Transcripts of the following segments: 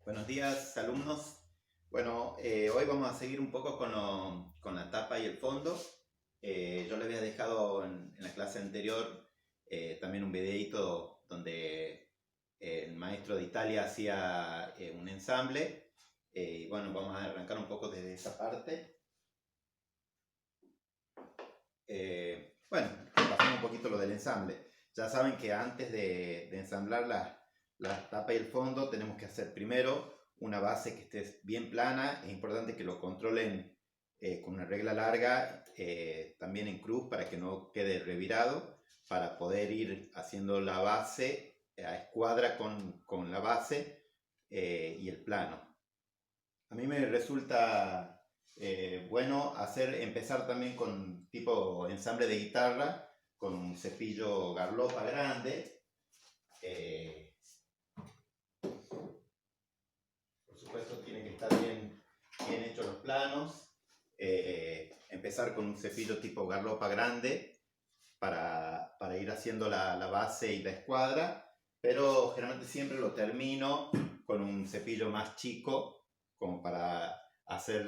Buenos días, alumnos. Bueno, hoy vamos a seguir un poco con la tapa y el fondo. Yo les había dejado en la clase anterior también un videito donde el maestro de Italia hacía un ensamble. Y bueno, vamos a arrancar un poco desde esa parte. Bueno, pasamos un poquito lo del ensamble. Ya saben que antes de ensamblar la tapa y el fondo tenemos que hacer primero una base que esté bien plana. Es importante que lo controlen con una regla larga, también en cruz, para que no quede revirado, para poder ir haciendo la base a escuadra con la base y el plano. A mí me resulta bueno empezar también con tipo ensamble de guitarra, con un cepillo garlopa grande. Por supuesto tiene que estar bien hechos los planos. Empezar con un cepillo tipo garlopa grande para ir haciendo la base y la escuadra, pero generalmente siempre lo termino con un cepillo más chico como para hacer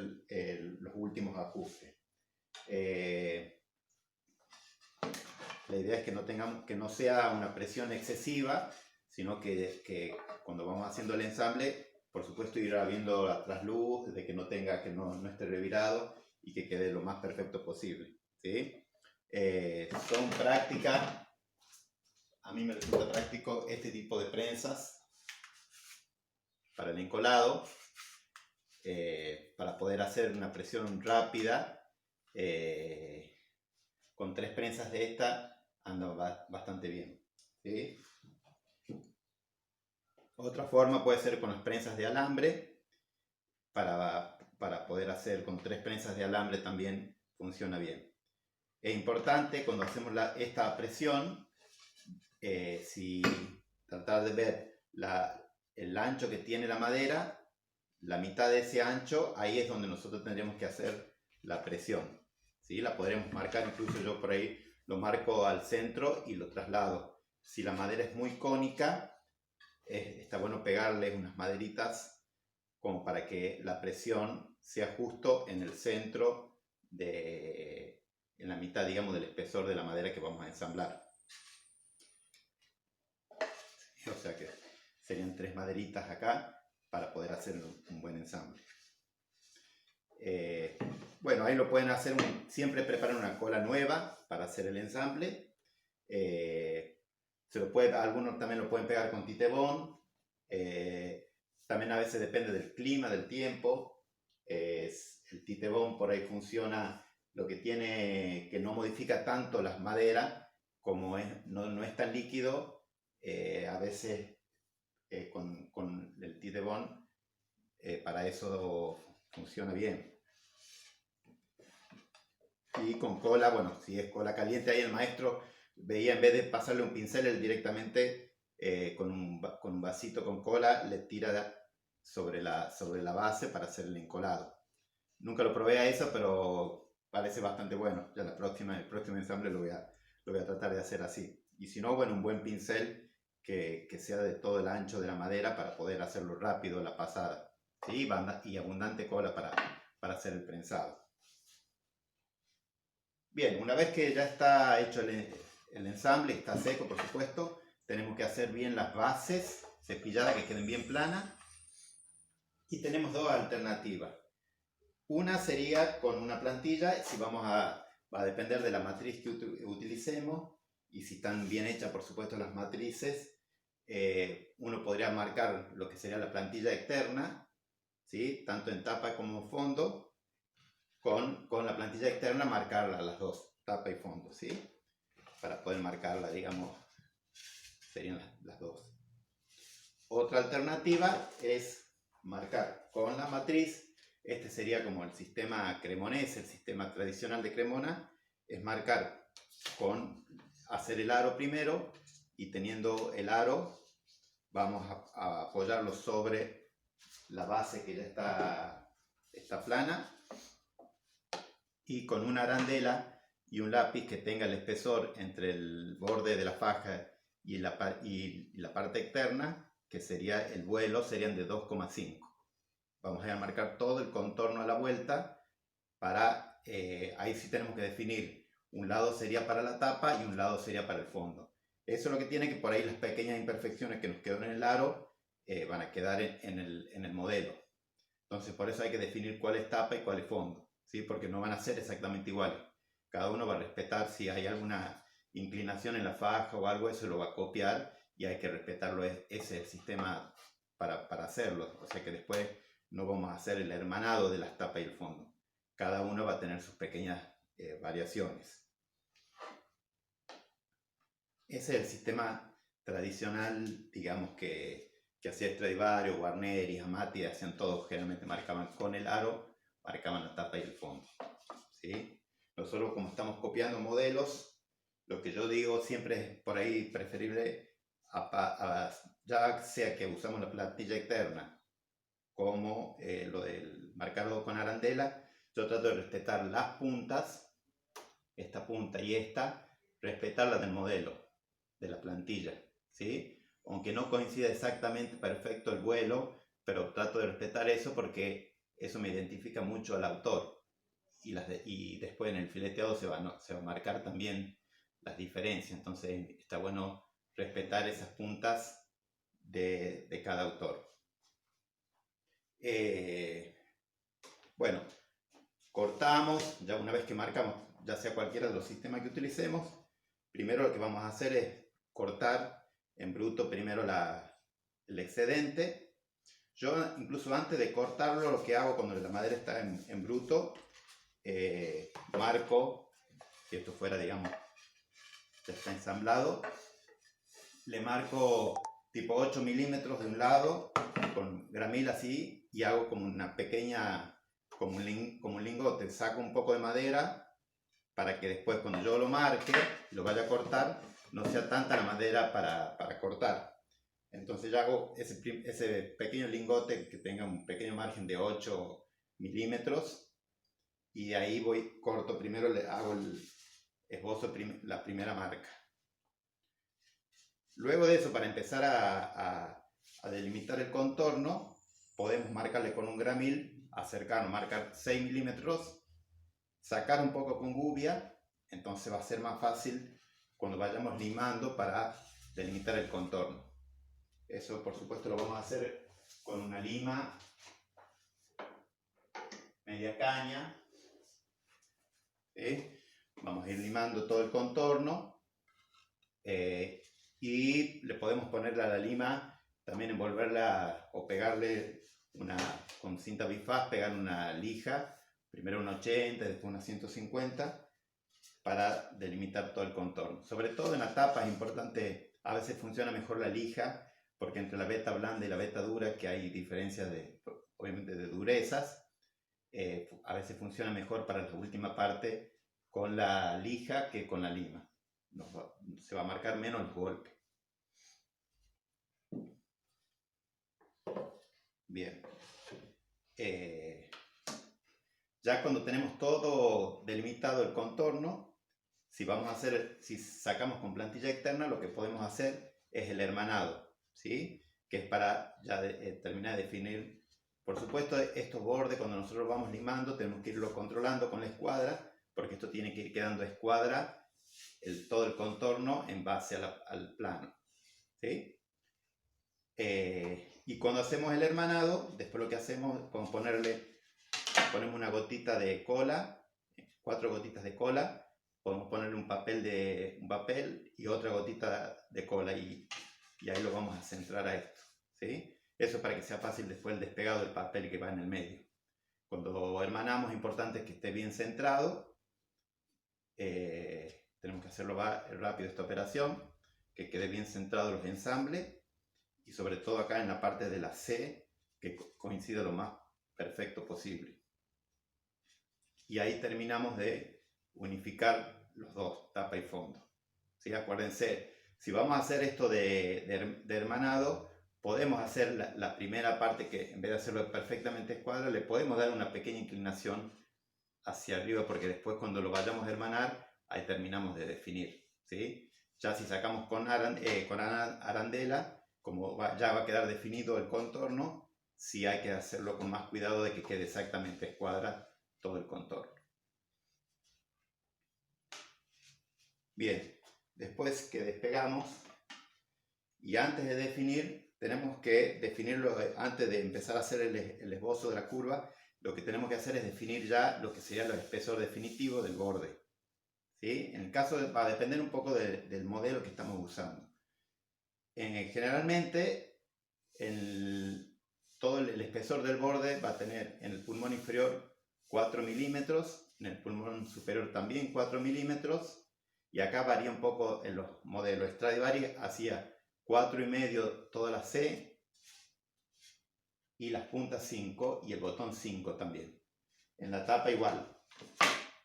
los últimos ajustes. La idea es que no sea una presión excesiva, sino que cuando vamos haciendo el ensamble, por supuesto ir viendo la trasluz, de que no esté revirado y que quede lo más perfecto posible, ¿sí? Son prácticas. A mí me resulta práctico este tipo de prensas para el encolado, para poder hacer una presión rápida. Con 3 prensas de esta anda bastante bien, ¿sí? Otra forma puede ser con las prensas de alambre. Para poder hacer con 3 prensas de alambre también funciona bien. Es importante cuando hacemos esta presión, tratar de ver el ancho que tiene la madera, la mitad de ese ancho, ahí es donde nosotros tendríamos que hacer la presión, ¿sí? La podremos marcar, incluso yo por ahí lo marco al centro y lo traslado. Si la madera es muy cónica, está bueno pegarle unas maderitas como para que la presión sea justo en el centro, en la mitad, digamos, del espesor de la madera que vamos a ensamblar. O sea que serían 3 maderitas acá para poder hacer un buen ensamble. Bueno, ahí lo pueden hacer, siempre preparen una cola nueva para hacer el ensamble. Algunos también lo pueden pegar con titebón. También a veces depende del clima, del tiempo. El titebón por ahí funciona, lo que tiene que no modifica tanto las maderas, como no es tan líquido. A veces con el titebón para eso funciona bien. Y con cola, bueno, si es cola caliente, ahí el maestro veía, en vez de pasarle un pincel, él directamente con un vasito con cola le tira sobre la base para hacer el encolado. Nunca lo probé a eso, pero parece bastante bueno. Ya el próximo ensamble lo voy a tratar de hacer así. Y si no, bueno, un buen pincel que sea de todo el ancho de la madera para poder hacerlo rápido la pasada, ¿sí? Y abundante cola para hacer el prensado. Bien, una vez que ya está hecho el ensamble, está seco por supuesto, tenemos que hacer bien las bases cepilladas, que queden bien planas. Y tenemos 2 alternativas. Una sería con una plantilla, va a depender de la matriz que utilicemos, y si están bien hechas por supuesto las matrices, uno podría marcar lo que sería la plantilla externa, ¿sí? Tanto en tapa como en fondo. Con la plantilla externa marcarla las dos, tapa y fondo, ¿sí? Para poder marcarla, digamos, serían las dos. Otra alternativa es marcar con la matriz. Este sería como el sistema cremonés, el sistema tradicional de Cremona, es marcar hacer el aro primero, y teniendo el aro vamos a apoyarlo sobre la base que ya está plana, y con una arandela y un lápiz que tenga el espesor entre el borde de la faja y la parte externa, que sería el vuelo, serían de 2,5. Vamos a marcar todo el contorno a la vuelta para, ahí sí tenemos que definir, un lado sería para la tapa y un lado sería para el fondo. Eso es lo que tiene, que por ahí las pequeñas imperfecciones que nos quedan en el aro van a quedar en el modelo. Entonces por eso hay que definir cuál es tapa y cuál es fondo, ¿sí? Porque no van a ser exactamente iguales. Cada uno va a respetar, si hay alguna inclinación en la faja o algo, eso lo va a copiar y hay que respetarlo. Ese es el sistema para hacerlo. O sea que después no vamos a hacer el hermanado de las tapas y el fondo. Cada uno va a tener sus pequeñas variaciones. Ese es el sistema tradicional, digamos, que hacía Stradivari, Guarneri, Amati, hacían todos, generalmente marcaban con el aro, marcaban la tapa y el fondo, ¿sí? Nosotros, como estamos copiando modelos, lo que yo digo siempre es por ahí preferible, ya sea que usamos la plantilla externa como lo del marcarlo con arandela, yo trato de respetar las puntas, esta punta y esta, respetarlas del modelo, de la plantilla, ¿sí? Aunque no coincida exactamente perfecto el vuelo, pero trato de respetar eso porque eso me identifica mucho al autor. Y después en el fileteado se va a marcar también las diferencias. Entonces está bueno respetar esas puntas de cada autor. Bueno, cortamos, ya una vez que marcamos, ya sea cualquiera de los sistemas que utilicemos, primero lo que vamos a hacer es cortar en bruto primero el excedente. Yo incluso antes de cortarlo, lo que hago cuando la madera está en bruto, marco, si esto fuera, digamos, ya está ensamblado, le marco tipo 8 milímetros de un lado, con gramil así, y hago como una pequeña, como un lingote, saco un poco de madera, para que después cuando yo lo marque, lo vaya a cortar, no sea tanta la madera para cortar. Entonces ya hago ese pequeño lingote que tenga un pequeño margen de 8 milímetros, y ahí corto primero, le hago el esbozo, la primera marca. Luego de eso, para empezar a delimitar el contorno, podemos marcarle con un gramil, acercarnos, marcar 6 milímetros, sacar un poco con gubia, entonces va a ser más fácil cuando vayamos limando para delimitar el contorno. Eso por supuesto lo vamos a hacer con una lima media caña. Vamos a ir limando todo el contorno y le podemos ponerle a la lima, también envolverla o pegarle con cinta bifaz, pegar una lija, primero una 80, después una 150, para delimitar todo el contorno. Sobre todo en la tapa es importante, a veces funciona mejor la lija, porque entre la veta blanda y la veta dura, que hay diferencias obviamente de durezas, a veces funciona mejor para la última parte con la lija que con la lima. Se va a marcar menos el golpe. Bien. Ya cuando tenemos todo delimitado el contorno, si sacamos con plantilla externa, lo que podemos hacer es el hermanado, ¿sí? Que es para ya terminar de definir. Por supuesto, estos bordes, cuando nosotros vamos limando, tenemos que irlo controlando con la escuadra, porque esto tiene que ir quedando a escuadra, todo el contorno en base al plano, ¿sí? Y cuando hacemos el hermanado, después lo que hacemos es ponemos una gotita de cola, 4 gotitas de cola, podemos ponerle un papel y otra gotita de cola, y ahí lo vamos a centrar a esto, ¿sí? Eso para que sea fácil después el despegado del papel que va en el medio. Cuando hermanamos es importante que esté bien centrado. Tenemos que hacerlo rápido esta operación, que quede bien centrado los ensambles, y sobre todo acá en la parte de la C, que coincida lo más perfecto posible. Y ahí terminamos de unificar los dos, tapa y fondo, ¿sí? Acuérdense, si vamos a hacer esto de hermanado, podemos hacer la primera parte, que en vez de hacerlo perfectamente escuadra, le podemos dar una pequeña inclinación hacia arriba, porque después cuando lo vayamos a hermanar, ahí terminamos de definir, ¿sí? Ya si sacamos con arandela, como ya va a quedar definido el contorno, sí hay que hacerlo con más cuidado de que quede exactamente escuadra todo el contorno. Bien, después que despegamos, y antes de definir, tenemos que definirlo antes de empezar a hacer el esbozo de la curva. Lo que tenemos que hacer es definir ya lo que sería el espesor definitivo del borde, ¿sí? En el caso va a depender un poco del modelo que estamos usando. Generalmente, todo el espesor del borde va a tener en el pulmón inferior 4 milímetros, en el pulmón superior también 4 milímetros, y acá varía un poco en los modelos. Stradivari hacía 4,5 toda la C, y las puntas 5 y el botón 5 también. En la tapa igual,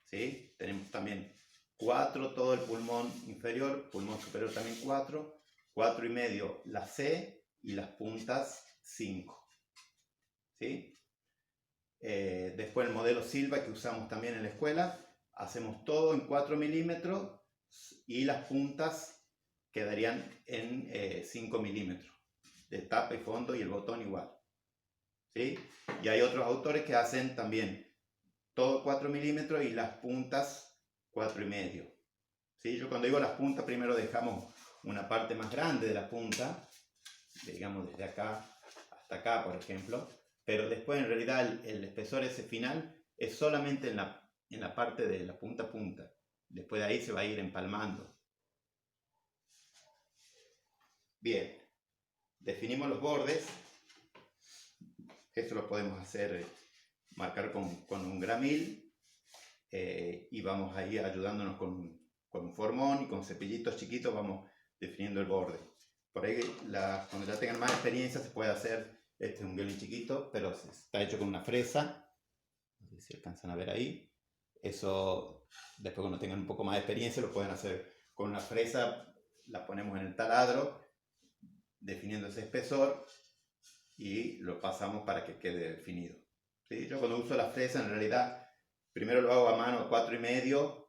¿sí? Tenemos también 4 todo el pulmón inferior, pulmón superior también 4, 4,5 la C y las puntas 5, ¿sí? Después el modelo Silva que usamos también en la escuela, hacemos todo en 4 milímetros y las puntas quedarían en 5 milímetros de tapa y fondo, y el botón igual, ¿sí? Y hay otros autores que hacen también todo 4 milímetros y las puntas 4,5, ¿sí? Yo cuando digo las puntas, primero dejamos una parte más grande de la punta, digamos desde acá hasta acá, por ejemplo, pero después en realidad el espesor ese final es solamente en la parte de la punta a punta. Después de ahí se va a ir empalmando. Bien, definimos los bordes. Esto lo podemos hacer, marcar con un gramil, y vamos ahí ayudándonos con un formón y con cepillitos chiquitos vamos definiendo el borde. Por ahí cuando ya tengan más experiencia se puede hacer, este es un violín chiquito, pero está hecho con una fresa, no sé si alcanzan a ver ahí. Eso después cuando tengan un poco más de experiencia lo pueden hacer con una fresa, la ponemos en el taladro definiendo ese espesor y lo pasamos para que quede definido, ¿sí? Yo cuando uso la fresa en realidad primero lo hago a mano a 4,5,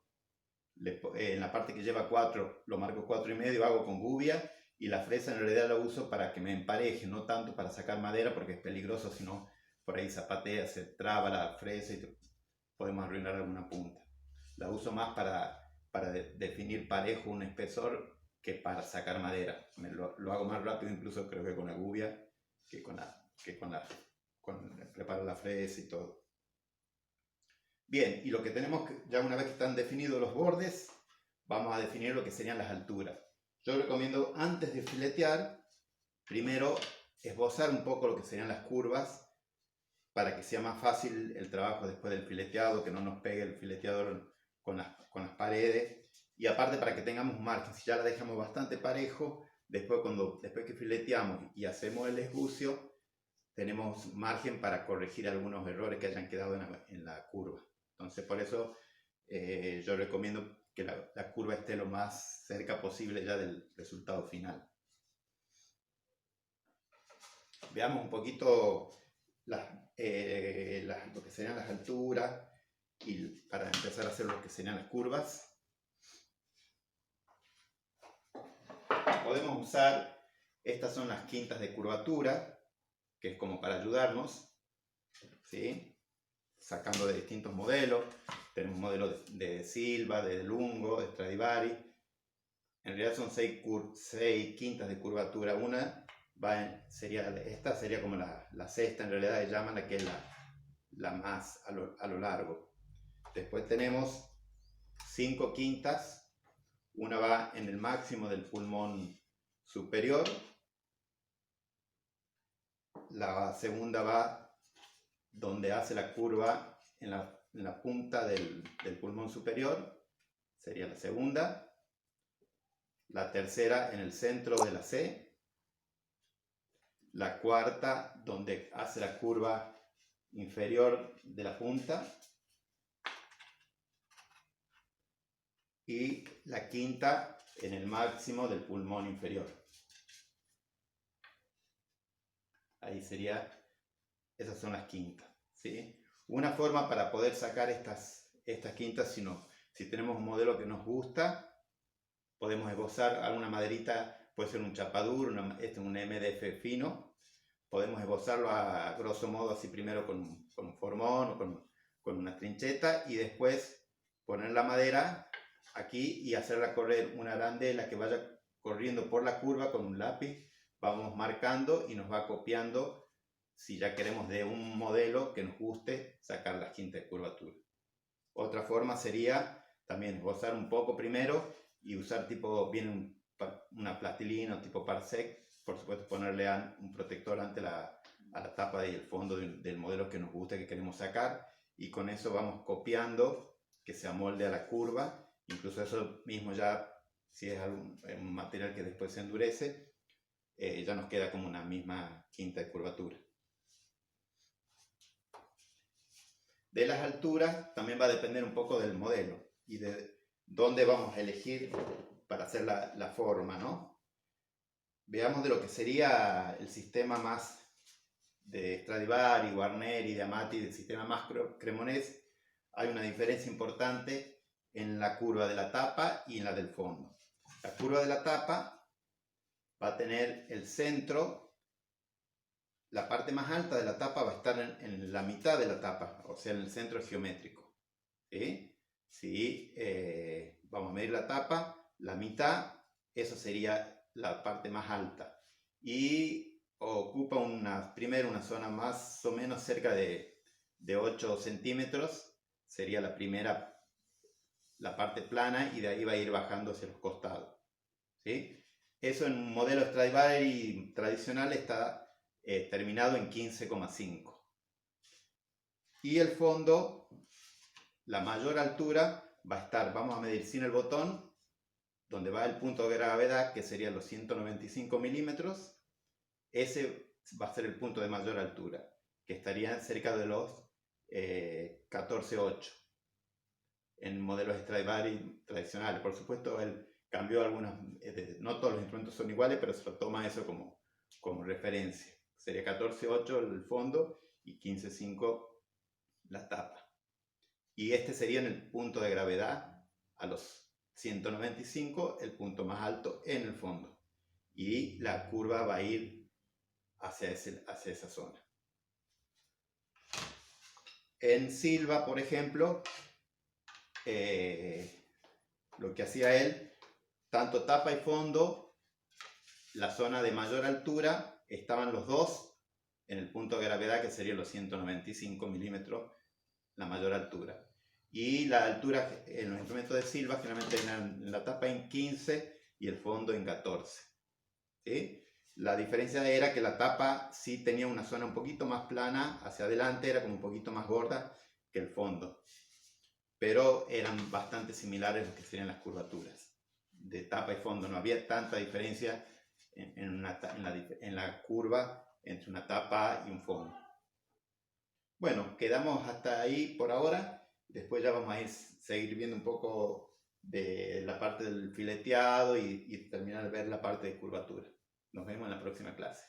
en la parte que lleva 4 lo marco 4,5, hago con gubia, y la fresa en realidad la uso para que me empareje, no tanto para sacar madera porque es peligroso, sino por ahí zapatea, se traba la fresa y podemos arruinar alguna punta. La uso más para definir parejo un espesor que para sacar madera. Lo hago más rápido incluso creo que con la gubia que con preparar la fresa y todo. Bien, y lo que tenemos ya una vez que están definidos los bordes, vamos a definir lo que serían las alturas. Yo recomiendo antes de filetear, primero esbozar un poco lo que serían las curvas para que sea más fácil el trabajo después del fileteado, que no nos pegue el fileteador con las paredes, y aparte para que tengamos margen. Si ya la dejamos bastante parejo, después que fileteamos y hacemos el esbucio, tenemos margen para corregir algunos errores que hayan quedado en la curva. Entonces por eso yo recomiendo que la curva esté lo más cerca posible ya del resultado final. Veamos un poquito lo que serían las alturas y para empezar a hacer lo que serían las curvas. Podemos usar, estas son las quintas de curvatura, que es como para ayudarnos, ¿sí? Sacando de distintos modelos. Tenemos modelos de Silva, de Lungo, de Stradivari. En realidad son 6 quintas de curvatura. Una esta sería como la sexta, en realidad se llama, la que es la más a lo largo. Después tenemos 5 quintas. Una va en el máximo del pulmón superior. La segunda va donde hace la curva en la punta del pulmón superior, sería la segunda. La tercera en el centro de la C. La cuarta donde hace la curva inferior de la punta. Y la quinta en el máximo del pulmón inferior. Ahí esas son las quintas, ¿sí? Una forma para poder sacar estas quintas, si tenemos un modelo que nos gusta, podemos esbozar alguna maderita puede ser un chapaduro, este es un MDF fino. Podemos esbozarlo a grosso modo así primero con un formón o con una trincheta y después poner la madera aquí y hacerla correr una arandela que vaya corriendo por la curva con un lápiz. Vamos marcando y nos va copiando si ya queremos de un modelo que nos guste sacar las quintas de curvatura. Otra forma sería también esbozar un poco primero y usar tipo bien una plastilina o tipo parsec, por supuesto ponerle un protector ante a la tapa y el fondo del modelo que nos guste, que queremos sacar, y con eso vamos copiando que se amolde a la curva. Incluso eso mismo ya, si es un material que después se endurece, ya nos queda como una misma quinta de curvatura. De las alturas también va a depender un poco del modelo y de dónde vamos a elegir para hacer la forma, ¿no? Veamos de lo que sería el sistema más de Stradivari, Guarneri, de Amati, del sistema más cremonese. Hay una diferencia importante en la curva de la tapa y en la del fondo. La curva de la tapa va a tener el centro, la parte más alta de la tapa va a estar en la mitad de la tapa, o sea, en el centro geométrico. ¿Sí? Si vamos a medir la tapa, la mitad, eso sería la parte más alta. Y ocupa primero una zona más o menos cerca de 8 centímetros, sería la primera, la parte plana, y de ahí va a ir bajando hacia los costados. ¿Sí? Eso en un modelo Stradivari tradicional está terminado en 15,5. Y el fondo, la mayor altura, va a estar, vamos a medir sin el botón, donde va el punto de gravedad, que serían los 195 milímetros. Ese va a ser el punto de mayor altura, que estaría cerca de los 14,8 en modelos Stradivari tradicionales. Por supuesto, él cambió algunas, no todos los instrumentos son iguales, pero se lo toma eso como referencia. Sería 14,8 el fondo y 15,5 la tapa. Y este sería en el punto de gravedad a los 195, el punto más alto en el fondo. Y la curva va a ir hacia esa zona. En Silva, por ejemplo, lo que hacía él, tanto tapa y fondo, la zona de mayor altura, estaban los dos en el punto de gravedad, que serían los 195 milímetros, la mayor altura. Y la altura en los instrumentos de Silva generalmente en la tapa en 15 y el fondo en 14. ¿Sí? La diferencia era que la tapa sí tenía una zona un poquito más plana hacia adelante, era como un poquito más gorda que el fondo, pero eran bastante similares lo que serían las curvaturas de tapa y fondo. No había tanta diferencia en la curva entre una tapa y un fondo. Bueno, quedamos hasta ahí por ahora. Después ya vamos a seguir viendo un poco de la parte del fileteado y terminar de ver la parte de curvatura. Nos vemos en la próxima clase.